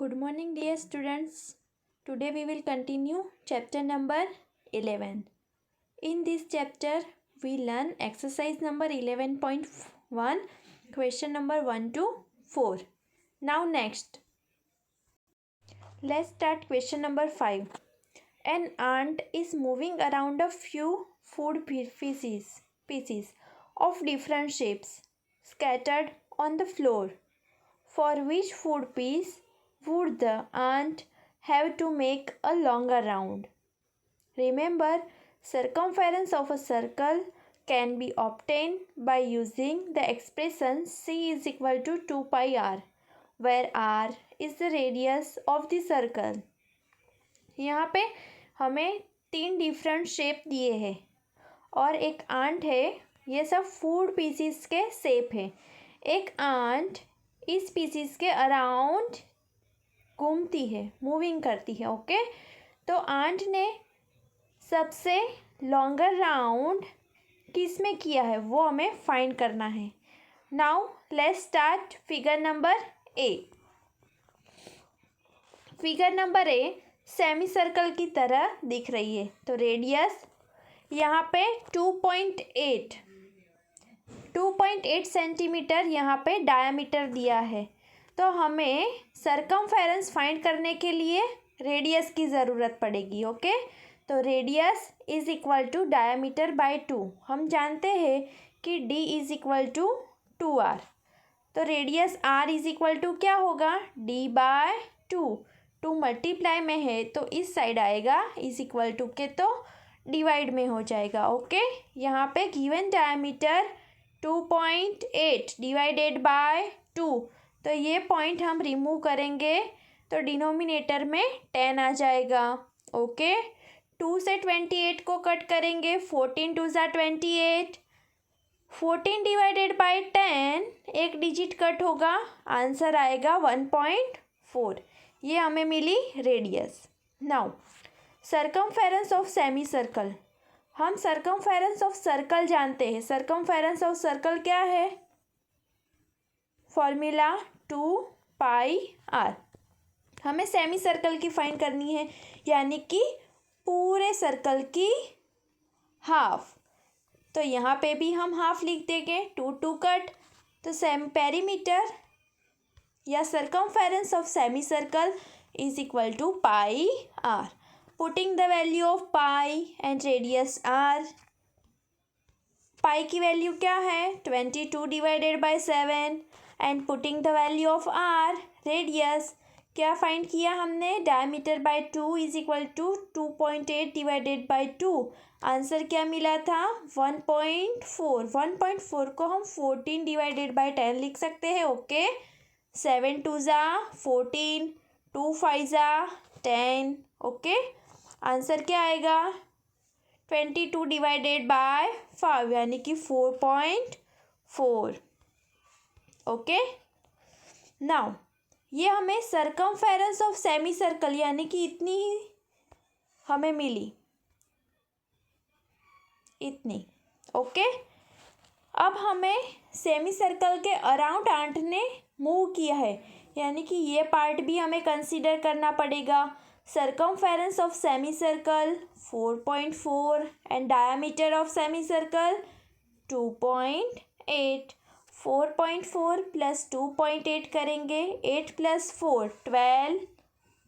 Good morning, dear students. Today we will continue chapter number 11. In this chapter, we learn exercise number 11.1, question number 1 to 4. Now next, let's start question number 5. An ant is moving around a few food pieces of different shapes scattered on the floor. For which food piece would the ant have to make a longer round? Remember, circumference of a circle can be obtained by using the expression c is equal to 2 pi r, where r is the radius of the circle. यहाँ पे हमें 3 different shape दिए हैं और एक aunt है. ये सब फूड पीसीस के शेप है. एक आंट इस पीसीस के अराउंड घूमती है, मूविंग करती है. ओके, तो आंट ने सबसे लॉन्गर राउंड किस में किया है वो हमें फाइंड करना है. Now let's start figure number A. Figure number a semi circle की तरह दिख रही है. तो रेडियस यहाँ पे 2.8 सेंटीमीटर यहाँ पे डायामीटर दिया है. तो हमें सरकमफेरेंस फाइंड करने के लिए रेडियस की ज़रूरत पड़ेगी. ओके, तो radius is equal to diameter by 2. हम जानते हैं कि d is equal to 2r. तो radius r is equal to क्या होगा, d बाय 2. 2 मल्टीप्लाई में है तो इस साइड आएगा, इज इक्वल टू के तो डिवाइड में हो जाएगा. ओके, यहाँ पे गिवन डायमीटर 2.8 डिवाइडेड बाय 2. तो ये पॉइंट हम रिमूव करेंगे तो डिनोमिनेटर में 10 आ जाएगा. ओके, 2 से 28 को कट करेंगे. 14 2 ज़ा 28. 14 डिवाइडेड बाय 10 एक डिजिट कट होगा, आंसर आएगा 1.4. ये हमें मिली radius. Now circumference of semi circle. हम सरकमफेरेंस ऑफ सर्कल जानते हैं. सरकमफेरेंस ऑफ सर्कल क्या है, फॉर्मूला 2 पाई आर. हमें सेमी सर्कल की फाइंड करनी है, यानी कि पूरे सर्कल की हाफ. तो यहाँ पे भी हम हाफ लिख देंगे, 2 कट. तो पेरीमीटर या circumference of semi circle is equal to pi R. Putting the value of pi and radius R. Pi की वैल्यू क्या है, 22 divided by 7. And putting the value of R, radius क्या फाइंड किया हमने, diameter by 2 is equal to 2.8 divided by 2. Answer क्या मिला था, 1.4. 1.4 को हम 14 डिवाइडेड बाय 10 लिख सकते हैं. ओके, 7 2 ज़ा 14, 2 5 ज़ा 10. ओके, आंसर क्या आएगा, 22 डिवाइडेड बाय 5 यानी कि 4.4. ओके, नाउ ये हमें सरकमफेरेंस ऑफ सेमी सर्कल यानी कि इतनी ही हमें मिली, इतनी. ओके, अब हमें सेमी सर्कल के अराउंड आंट ने मूव किया है, यानी कि ये पार्ट भी हमें कंसीडर करना पड़ेगा. Circumference of semi circle 4.4 and diameter of semi circle 2.8. 4.4 plus 2.8 करेंगे, 8 plus 4 12,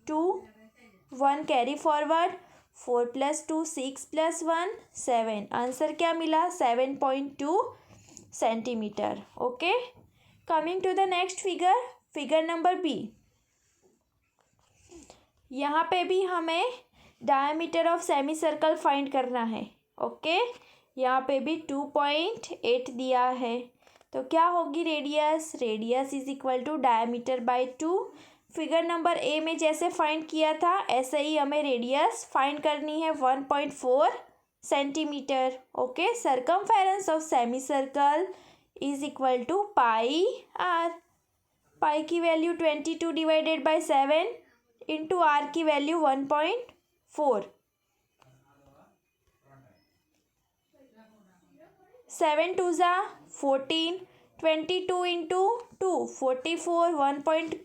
2 1 carry forward, 4 plus 2 6 plus 1 7. Answer क्या मिला, 7.2 centimetre. Okay, coming to the next figure, figure number B. यहाँ पे भी हमें diameter of semi circle find करना है. Okay, यहाँ पे भी 2.8 दिया है. तो क्या होगी radius, radius is equal to diameter by 2. Figure number A में जैसे फाइंड किया था ऐसे ही हमें रेडियस फाइंड करनी है, 1.4 centimetre. Okay, circumference of semi circle is equal to pi R. Pi की वैल्यू 22 डिवाइडेड बाय 7 इंटू आर की वैल्यू 1.4. 7 2 ज़ा 14, 22 इंटू 2 44.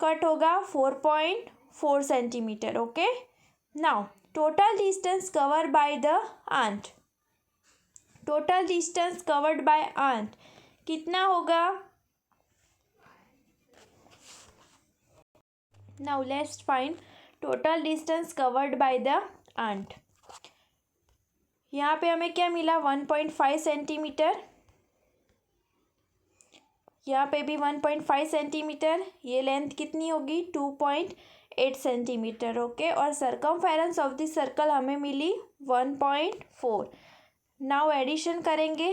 कट होगा 4.4 centimetre. Okay, now total distance cover by the ant, total distance covered by ant कितना होगा? Now let's find total distance covered by the ant. यहाँ पे हमें क्या मिला? 1.5 सेंटीमीटर, यहाँ पे भी 1.5 सेंटीमीटर, ये लेंथ कितनी होगी? 2.8 सेंटीमीटर। ओके, और सर्कमफेरेंस ऑफ द सर्कल हमें मिली 1.4। नाउ एडिशन करेंगे।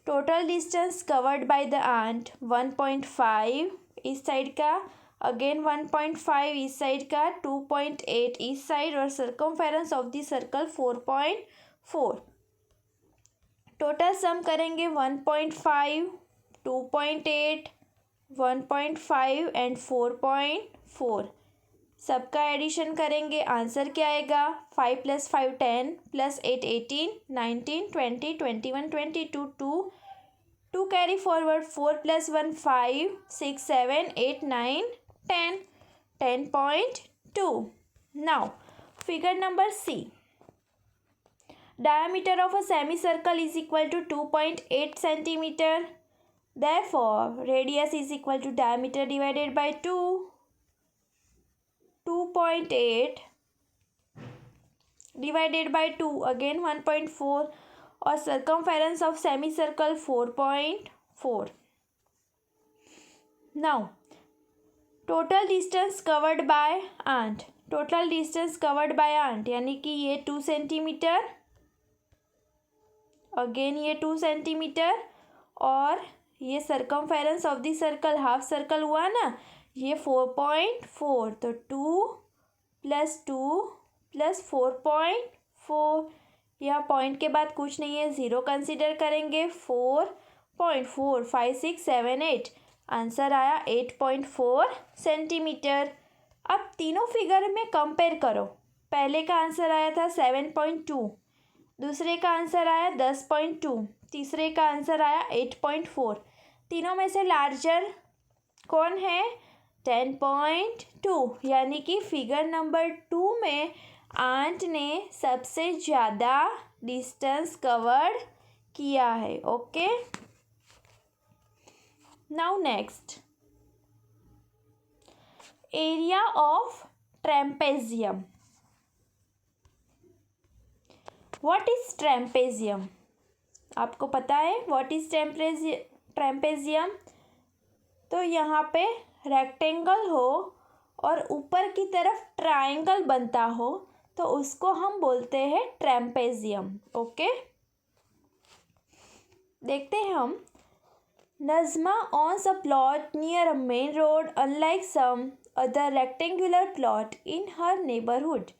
Total distance covered by the ant 1.5 इस साइड का, अगेन 1.5 इस साइड का, 2.8 इस साइड, और circumference of the circle 4.4। Total sum करेंगे 1.5, 2.8, 1.5 एंड 4.4, सबका एडिशन करेंगे। आंसर क्या आएगा? 5 + 5 10 + 8 18 19 20 21 22 2 carry forward, 4 + 1 5 6 7 8 9 10 10.2। Now figure number C, diameter of a semicircle is equal to 2.8 centimeter. Therefore, radius is equal to diameter divided by 2. 2.8 divided by 2, again 1.4, और circumference of semicircle 4.4. Now, total distance covered by ant, total distance covered by ant यानी कि ये 2 centimetre, again ये 2 centimetre, और ये circumference of the circle, half circle हुआ ना, ये 4.4, तो 2 + 2 + 4.4, यहाँ पॉइंट के बाद कुछ नहीं है, ज़ीरो कंसिडर करेंगे। 4.4 5 6 7 8, आंसर आया 8.4 सेंटीमीटर। अब तीनों फिगर में कंपेयर करो। पहले का आंसर आया था 7.2, दूसरे का आंसर आया 10.2, तीसरे का आंसर आया 8.4। तीनों में से लार्जर कौन है? 10.2, यानी कि फिगर नंबर 2 में आंट ने सबसे ज़्यादा डिस्टेंस कवर्ड किया है। Okay, now next, area of trapezium. What is trapezium? आपको पता है व्हाट इज ट्रेम्पेजियम? तो यहाँ पे रेक्टेंगल हो और ऊपर की तरफ ट्रायंगल बनता हो तो उसको हम बोलते हैं ट्रेम्पेजियम। ओके, देखते हैं हम। Najma owns a plot near a main road, unlike some other rectangular plot in her neighborhood.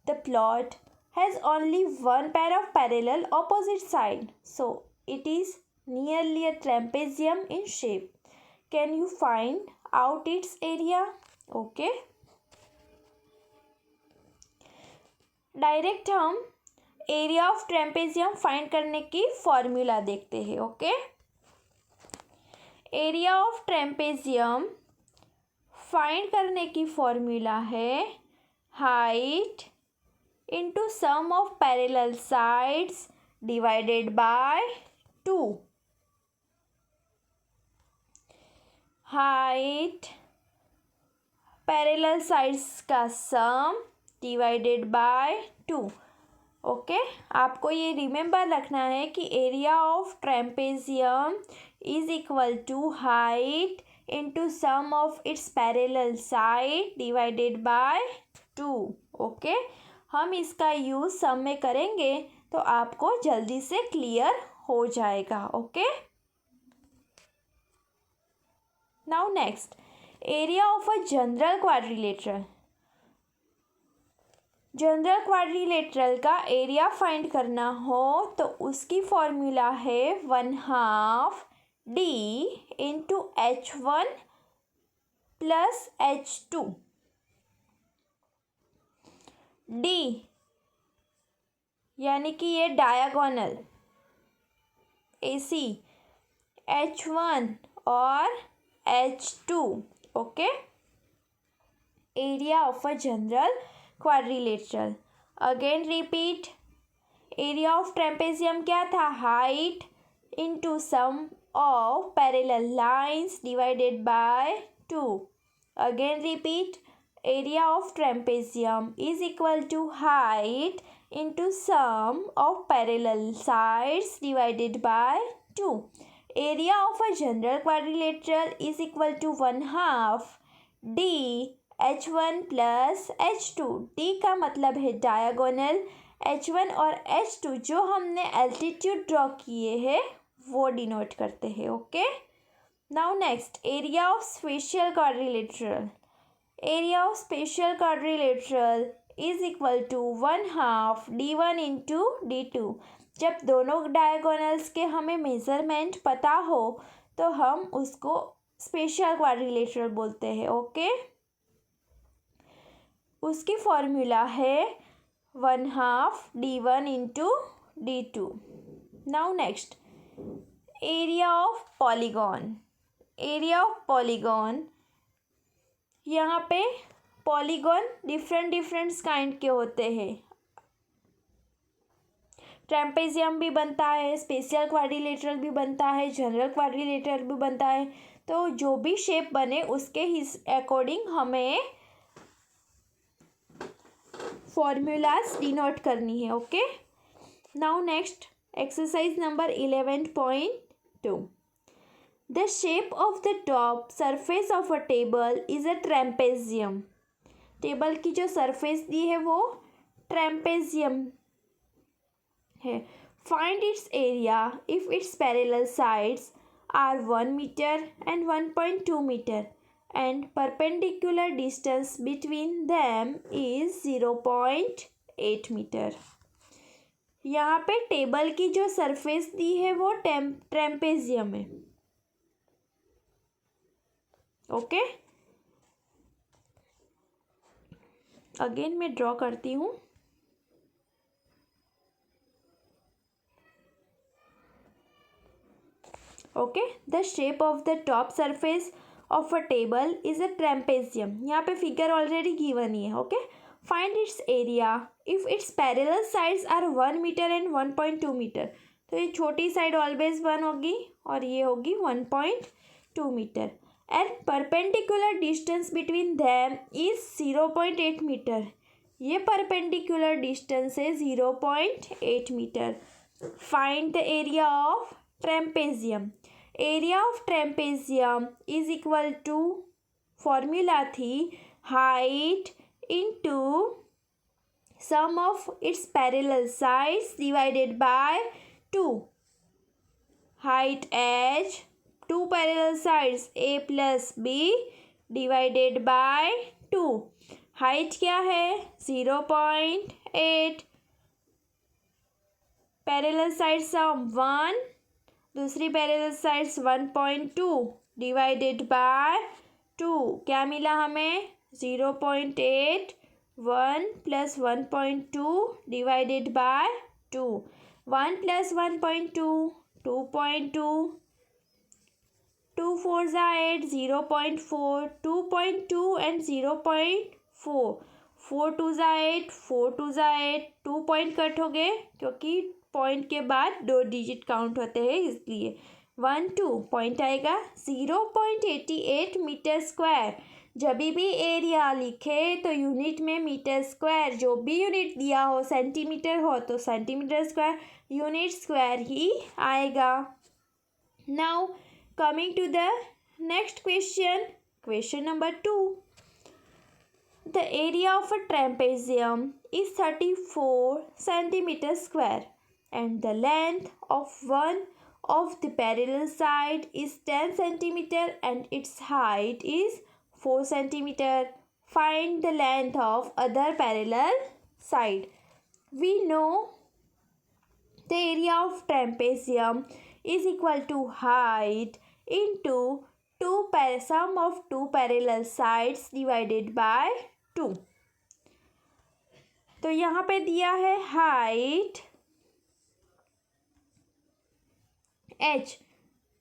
The plot has only one pair of parallel opposite sides, so it is nearly a trapezium in shape. Can you find out its area? Okay. Direct हम area of trapezium find करने की formula देखते हैं। Okay, area of trapezium find करने की formula है height into sum of parallel sides divided by 2। Height parallel sides का sum divided by 2। Okay, आपको ये रिमेंबर रखना है कि area of trapezium is equal to height into sum of its parallel side divided by 2। Okay, हम इसका use some में करेंगे तो आपको जल्दी से क्लियर हो जाएगा। Okay, now next, area of a general quadrilateral. General quadrilateral का एरिया फाइंड करना हो तो उसकी फॉर्मूला है 1/2 d into H1 plus H2। d यानी कि ये डायगोनल AC, H1 और H2। Okay, area of a general quadrilateral. Again repeat, area of trapezium क्या था? Height into sum of parallel lines divided by 2. Again repeat, area of trapezium is equal to height into sum of parallel sides divided by 2. Area of a general quadrilateral is equal to 1/2 d h1 plus h2. d का मतलब है diagonal, h1 और h2 जो हमने altitude draw किए हैं वो denote करते हैं. Okay, now next, area of special quadrilateral. Area of special quadrilateral is equal to 1/2 d1 into d2. जब दोनों डायगोनल्स के हमें मेजरमेंट पता हो तो हम उसको स्पेशियल क्वाड्रिलेटरल बोलते हैं. ओके, उसकी फॉर्मूला है 1/2 d1 into d2. Now next, area of polygon. Area of polygon, यहाँ पे पॉलीगॉन डिफरेंट काइंड के होते हैं. ट्रेपेजियम भी बनता है, स्पेशियल क्वाड्रिलेटरल भी बनता है, जनरल क्वाड्रिलेटरल भी बनता है. तो जो भी शेप बने उसके अकॉर्डिंग हमें फॉर्मूलाज डिनोट करनी है. Okay, now next, exercise number 11.2. The shape of the top surface of a table is a trapezium. Table की जो सरफेस दी है वो ट्रेपेजियम है. Find its area if its parallel sides are 1 meter and 1.2 meter and perpendicular distance between them is 0.8 meter. यहाँ पे table की जो surface दी है वो ट्रेपेजियम है. ओके, अगेन मैं ड्रॉ करती हूँ. Okay, the shape of the top surface of a table is a trapezium. यहाँ पे फिगर ऑलरेडी गिवन ही है. Okay, find its area if its parallel sides are 1 metre and 1.2 metre. तो ये छोटी साइड ऑलवेज 1 होगी और ये होगी 1.2 metre. And perpendicular distance between them is 0.8 metre. ये परपेंडिकुलर डिस्टेंस है 0.8 metre. Find the area of trapezium. Area of trapezium is equal to, formula थी height into sum of its parallel sides divided by 2. Height h, 2 parallel sides a plus b divided by 2. Height क्या है? 0.8. Parallel sides सम 1, दूसरी parallel sides 1.2 divided by 2. क्या मिला हमें? 0.8. 1 plus 1.2 divided by 2. 1 plus 1.2, 2.2. 2 4s are 8, 0.4, 2.2 and 0.4. 4 2s are 8, 4 2s are 8. 2 point cut हो गए क्योंकि point के बाद 2 डिजिट काउंट होते हैं इसलिए. 1 2 पॉइंट आएगा 0.88 मीटर स्क्वायर. जब भी एरिया लिखे तो यूनिट में मीटर स्क्वायर, जो भी यूनिट दिया हो, सेंटीमीटर हो तो सेंटीमीटर स्क्वायर, यूनिट स्क्वायर ही आएगा. Now coming to the next question number 2. The area of a trapezium is 34 centimeter square and the length of one of the parallel side is 10 centimeter and its height is 4 centimeter. Find the length of other parallel side. We know the area of trapezium is equal to height into sum of 2 parallel sides divided by 2. तो यहाँ पे दिया है height h,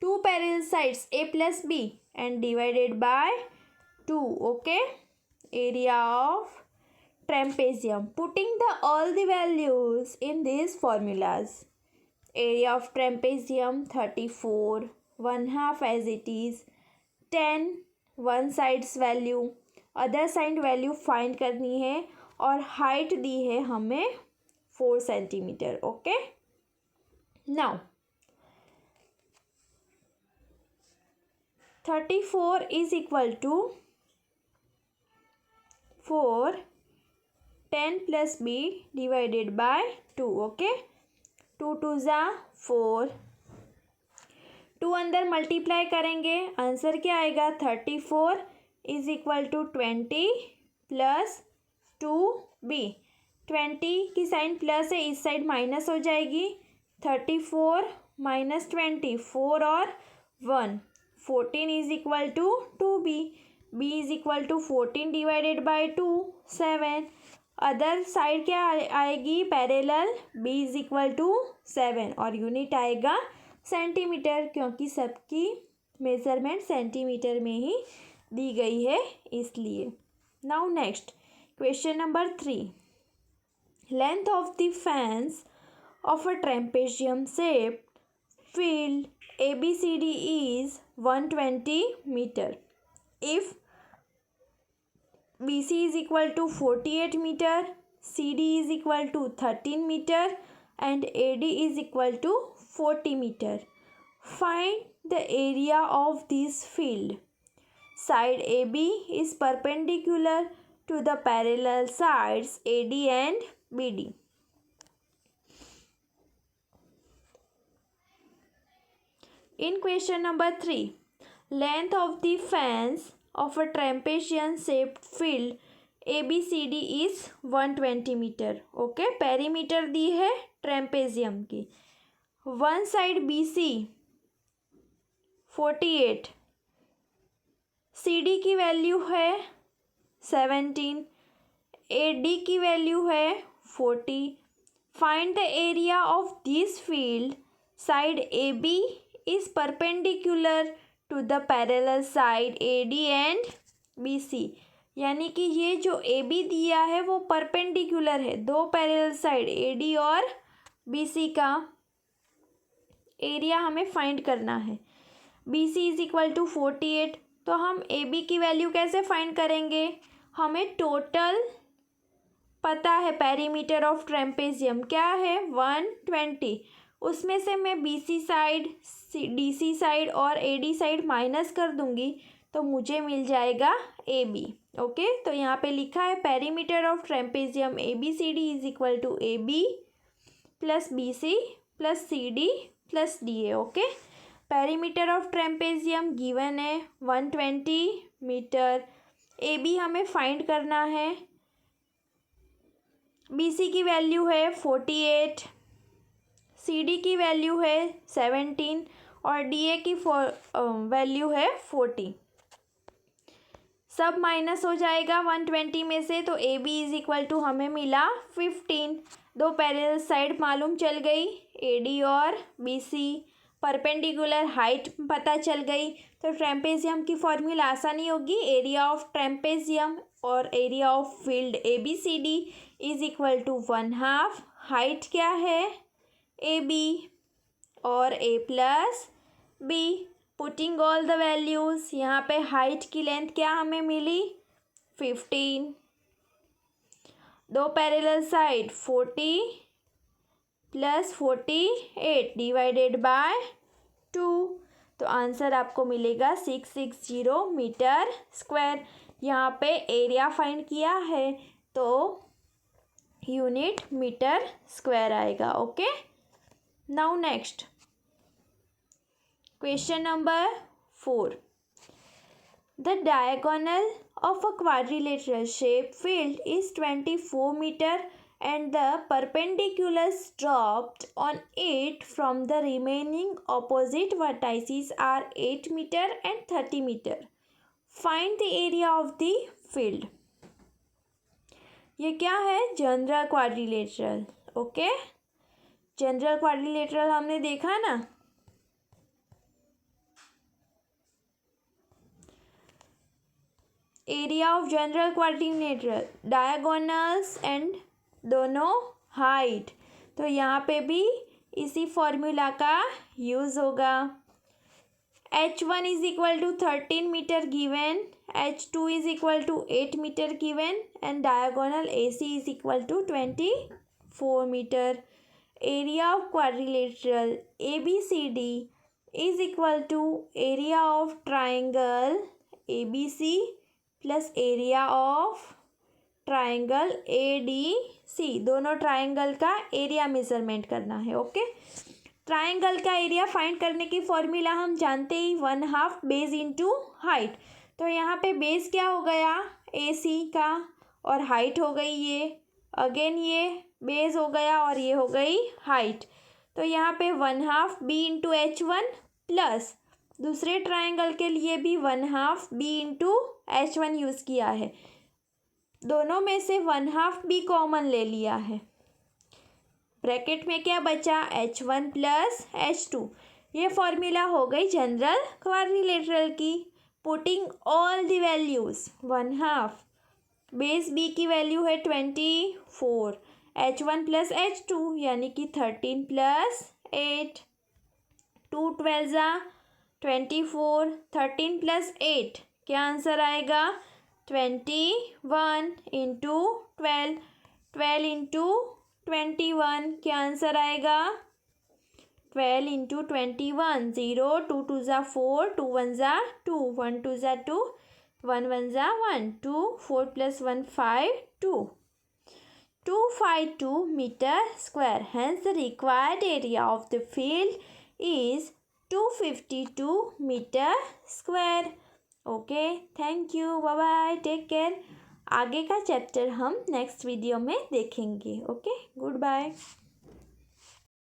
2 parallel sides a plus b and divided by 2. Okay, area of trapezium. Putting all the values in these formulas. Area of trapezium 34, 1/2 as it is, 10 one side's value, other side value find करनी है और height दी है हमें 4 centimetre. Okay, now 34 is equal to 4 10 plus b divided by 2. Okay, 2 2 ज़ा 4, 2 अंदर multiply करेंगे, answer क्या आएगा 34 is equal to 20 plus 2b. 20 की साइन प्लस है, इस साइड माइनस हो जाएगी. 34 माइनस 20 4 और 1 14 is equal to 2b. b is equal to 14 divided by 2 7. Other side क्या आएगी parallel, b is equal to 7 और यूनिट आएगा सेंटीमीटर, क्योंकि सबकी मेजरमेंट सेंटीमीटर में ही दी गई है इसलिए. Now next question number 3. Length of the fence of a trapezium shaped field ABCD is 120 metre. If BC is equal to 48 meter, CD is equal to 13 meter and AD is equal to 40 meter. Find the area of this field. Side AB is perpendicular to the parallel sides AD and BD. In question number 3, length of the fans of a trapezium shaped field ABCD is 120 metre. Okay, perimeter दी है trapezium की. One side BC 48, CD की वैल्यू है 17, AD की वैल्यू है 40. Find the area of this field. Side AB is perpendicular to the parallel side AD and BC. यानी कि ये जो AB दिया है वो परपेंडिकुलर है, दो पैरेलल साइड AD और BC का एरिया हमें फाइंड करना है. BC is equal to 48. तो हम AB की वैल्यू कैसे फाइंड करेंगे, हमें टोटल पता है पेरीमीटर ऑफ ट्रेपेजियम क्या है 120. उसमें से मैं BC साइड DC साइड और AD साइड माइनस कर दूंगी तो मुझे मिल जाएगा AB. ओके, तो यहाँ पे लिखा है perimeter of trapezium ABCD is equal to AB plus BC plus CD plus DA. Okay, perimeter of trapezium given है 120 मीटर. AB हमें फाइंड करना है. BC की वैल्यू है 48, CD की वैल्यू है 17 और DA की वैल्यू है 40. सब माइनस हो जाएगा 120 में से, तो AB इज इक्वल टू हमें मिला 15. दो पैरेलल साइड मालूम चल गई AD और BC. परपेंडिकुलर हाइट पता चल गई. तो ट्रेपेजियम की फॉर्मूला आसानी होगी. एरिया ऑफ ट्रेपेजियम और area of field ABCD is equal to 1/2. Height क्या है AB और A plus B. Putting all the values. यहाँ पे हाइट की लेंथ क्या हमें मिली 15. दो parallel side 40 plus 48 divided by 2. तो आंसर आपको मिलेगा 660 मीटर स्क्वायर. यहाँ पे एरिया फाइंड किया है तो यूनिट मीटर स्क्वायर आएगा. Okay, now next question number 4. The diagonal of a quadrilateral shape field is 24 meter and the perpendiculars dropped on it from the remaining opposite vertices are 8 meter and 30 meter. Find the area of the field. ये क्या है general quadrilateral. Okay, general quadrilateral हमने देखा ना. Area of general quadrilateral, diagonals and दोनों height, तो यहाँ पे भी इसी फॉर्मूला का यूज़ होगा। H1 is equal to 13 metre given, H2 is equal to 8 metre given and diagonal AC is equal to 24 metre. Area of quadrilateral ABCD is equal to area of triangle ABC plus area of triangle ADC, दोनों triangle का area measurement करना है। Okay, triangle का area find करने की formula हम जानते ही, 1/2 base into height. तो यहाँ पे बेस क्या हो गया AC का और हाइट हो गई ये, अगेन ये बेस हो गया और ये हो गई हाइट। तो यहाँ पे 1/2 B इंटू H1 प्लस दूसरे ट्राइंगल के लिए भी 1/2 B इंटू H1 यूज़ किया है, दोनों में से 1/2 B कॉमन ले लिया है। ब्रैकेट में क्या बचा H1 प्लस H2। ये फॉर्मूला हो गई जनरल क्वाड्रिलेटरल की। Putting all the values, 1/2 base B की वैल्यू है 24, H1 प्लस H2 यानी कि 13 प्लस 8, 2 12 24, 13 प्लस 8 क्या आंसर आएगा 21 इंटू 12, 12 इंटू 21 क्या आंसर आएगा 12 इंटू 21, 0 2 2 ज़ा 4, 2 1 ज़ा 2, 1 2 ज़ा 2, 1 1 ज़ा 1, 2 4 plus 1 5 2, 252 metre square. Hence the required area of the field is 252 metre square. Okay, thank you, bye bye, take care. आगे का चैप्टर हम नेक्स्ट वीडियो में देखेंगे। Okay, good bye.